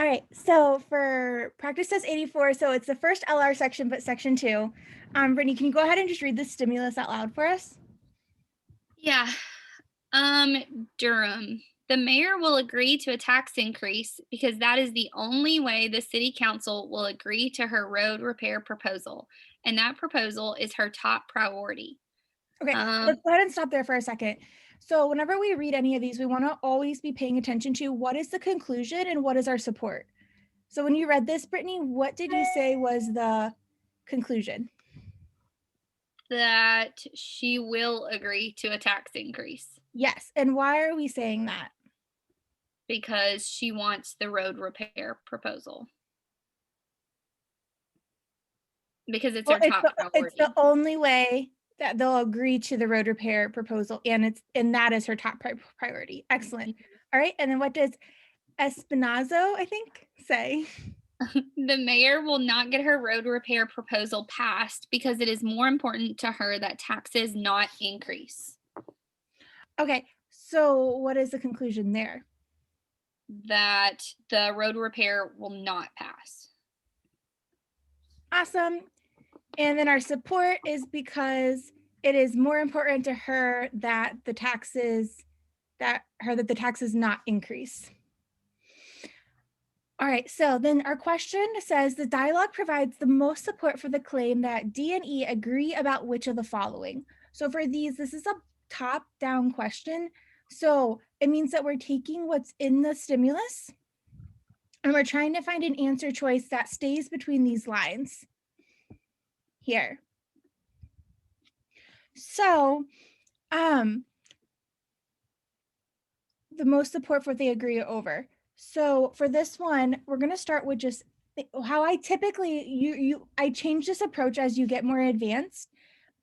All right, so for practice test 84, so it's the first LR section, but section 2. Brittany, can you go ahead and just read the stimulus out loud for us? Yeah. Durham. The mayor will agree to a tax increase because that is the only way the city council will agree to her road repair proposal. And that proposal is her top priority. Okay, Um, let's go ahead and stop there for a second. So whenever we read any of these, we want to always be paying attention to what is the conclusion and what is our support. So when you read this, Brittany, what did you say was the conclusion? that she will agree to a tax increase Yes, and why are we saying that? because she wants the road repair proposal. Because it's Well, her top it's the priority. only way that they'll agree to the road repair proposal, and that is her top priority. Excellent. All right, and then what does Espinazo, I think, say? The mayor will not get her road repair proposal passed because it is more important to her that taxes not increase. Okay, so what is the conclusion there? That the road repair will not pass. Awesome. And then our support is because it is more important to her that the taxes not increase. All right, so then our question says the dialogue provides the most support for the claim that D and E agree about which of the following. So for these, this is a top-down question. So it means that we're taking what's in the stimulus and we're trying to find an answer choice that stays between these lines here. So the most support for what they agree over. So for this one, we're going to start with just how I typically I change this approach as you get more advanced.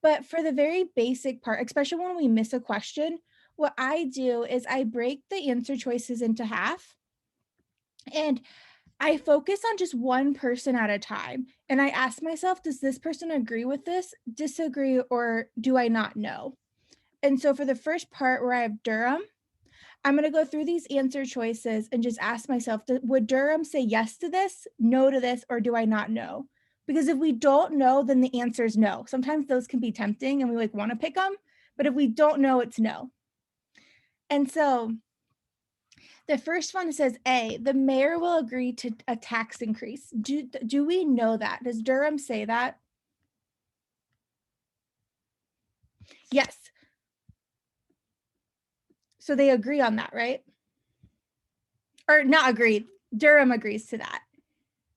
But for the very basic part, especially when we miss a question, what I do is I break the answer choices into half and I focus on just one person at a time. And I ask myself, does this person agree with this, disagree, or do I not know? And so for the first part where I have Durham, I'm going to go through these answer choices and just ask myself, would Durham say yes to this, no to this, or do I not know? Because if we don't know, then the answer is no. Sometimes those can be tempting and we like want to pick them, but if we don't know, it's no. And so the first one says A, the mayor will agree to a tax increase. Do we know that? Does Durham say that? Yes. So they agree on that, right? Or not agree. Durham agrees to that.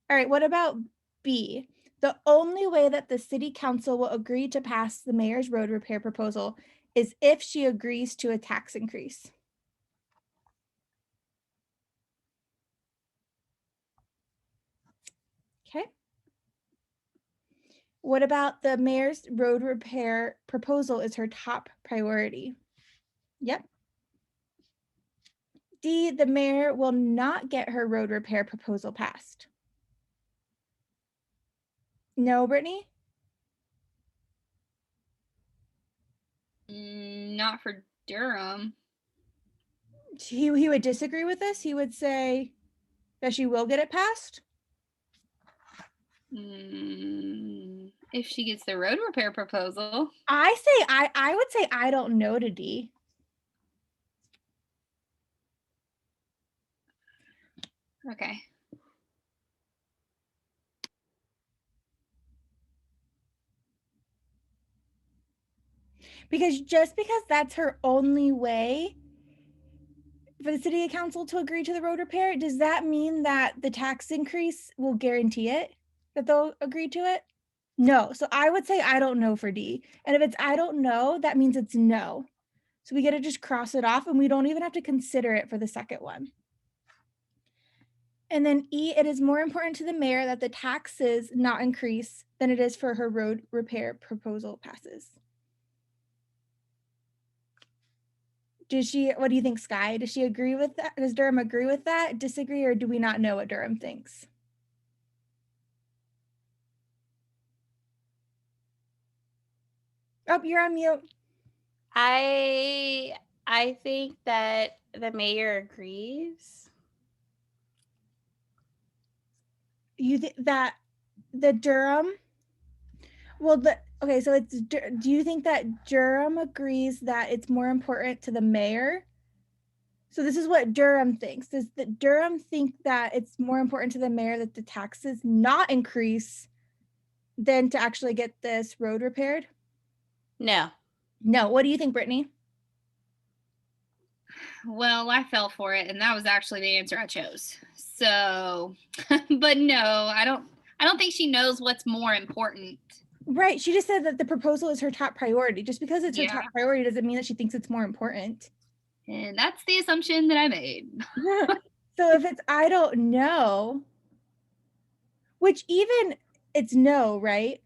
All right, what about B? The only way that the city council will agree to pass the mayor's road repair proposal is if she agrees to a tax increase. Okay. What about the mayor's road repair proposal is her top priority? Yep. D, the mayor will not get her road repair proposal passed. No, Brittany? Not for Durham. He would disagree with this. He would say that she will get it passed. If she gets the road repair proposal. I would say I don't know to D. Okay. Because just because that's her only way for the city council to agree to the road repair, does that mean that the tax increase will guarantee it, that they'll agree to it? No. So I would say I don't know for D. And if it's I don't know, that means it's no. So we got to just cross it off and we don't even have to consider it for the second one. And then E, it is more important to the mayor that the taxes not increase than it is for her road repair proposal passes. What do you think, Sky? Does she agree with that? Does Durham agree with that, disagree, or do we not know what Durham thinks? Oh, you're on mute. I think that the mayor agrees. You think that the Durham, well, okay, so it's, do you think that Durham agrees that it's more important to the mayor? So this is what Durham thinks. Does the Durham think that it's more important to the mayor that the taxes not increase than to actually get this road repaired? No. No. What do you think, Brittany? Well, I fell for it, and that was actually the answer I chose. So, but no, I don't think she knows what's more important. Right. She just said that the proposal is her top priority. Just because it's her Yeah. top priority doesn't mean that she thinks it's more important. And that's the assumption that I made. So if it's I don't know, which even it's no, right?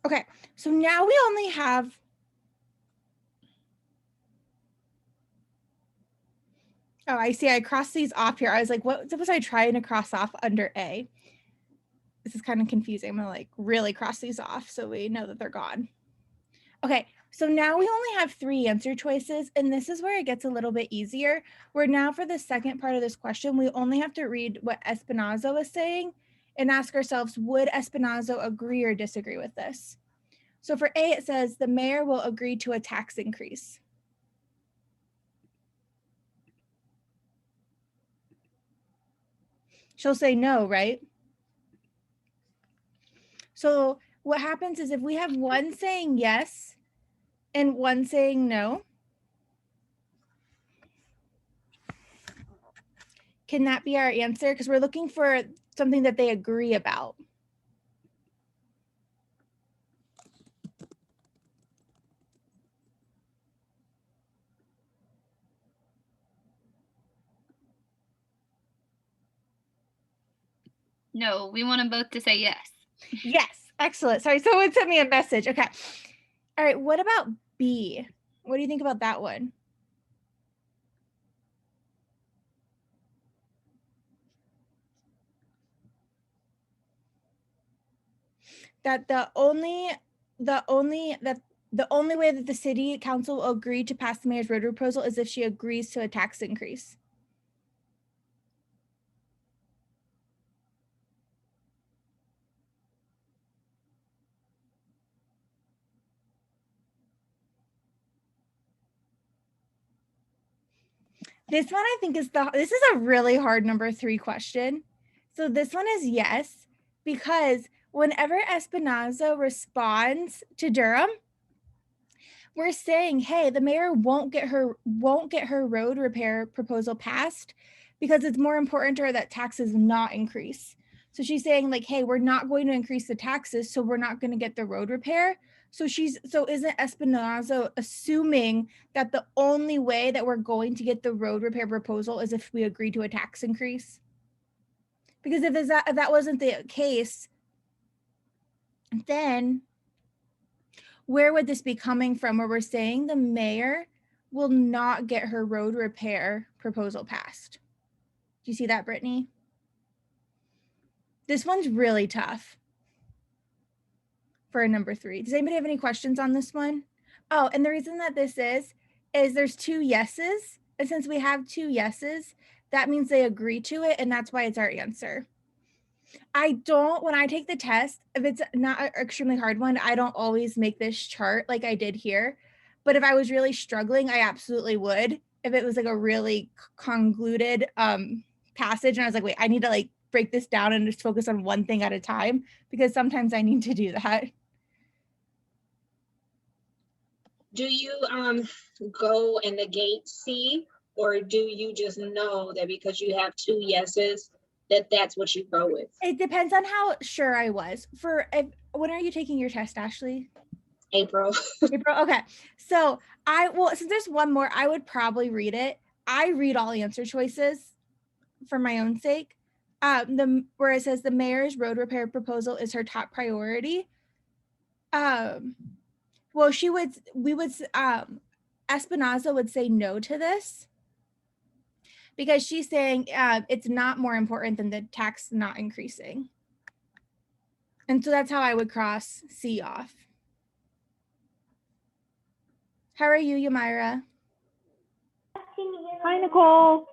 Okay. So now we only have oh, I see. I crossed these off here. I was like, what was I trying to cross off under A? This is kind of confusing. I'm gonna like really cross these off so we know that they're gone. Okay, so now we only have 3 answer choices, and this is where it gets a little bit easier. Where now for the second part of this question, we only have to read what Espinazo is saying and ask ourselves, would Espinazo agree or disagree with this? So for A, it says the mayor will agree to a tax increase. She'll say no, right? So what happens is if we have one saying yes and one saying no, can that be our answer? Because we're looking for something that they agree about. No, we want them both to say yes. Yes, excellent. Sorry, someone sent me a message. Okay. All right, what about B? What do you think about that one? That the only way that the city council will agree to pass the mayor's road proposal is if she agrees to a tax increase. This one I think this is a really hard number 3 question. So this one is yes, because whenever Espinazo responds to Durham, we're saying, hey, the mayor won't get her road repair proposal passed because it's more important to her that taxes not increase. So she's saying like, hey, we're not going to increase the taxes, so we're not going to get the road repair. So isn't Espinazo assuming that the only way that we're going to get the road repair proposal is if we agree to a tax increase? Because if that wasn't the case, then where would this be coming from where we're saying the mayor will not get her road repair proposal passed? Do you see that, Brittany? This one's really tough for a number 3. Does anybody have any questions on this one? Oh, and the reason that this is there's 2 yeses. And since we have 2 yeses, that means they agree to it. And that's why it's our answer. When I take the test, if it's not an extremely hard one, I don't always make this chart like I did here. But if I was really struggling, I absolutely would. If it was like a really convoluted passage and I was like, wait, I need to like break this down and just focus on one thing at a time, because sometimes I need to do that. Do you go and negate C, or do you just know that because you have 2 yeses that that's what you go with? It depends on how sure I was. When are you taking your test, Ashley? April. April. Okay. So since there's one more, I would probably read it. I read all answer choices for my own sake. Where it says the mayor's road repair proposal is her top priority. Well, Espinaza would say no to this because she's saying it's not more important than the tax not increasing. And so that's how I would cross C off. How are you, Yamira? Hi, Nicole.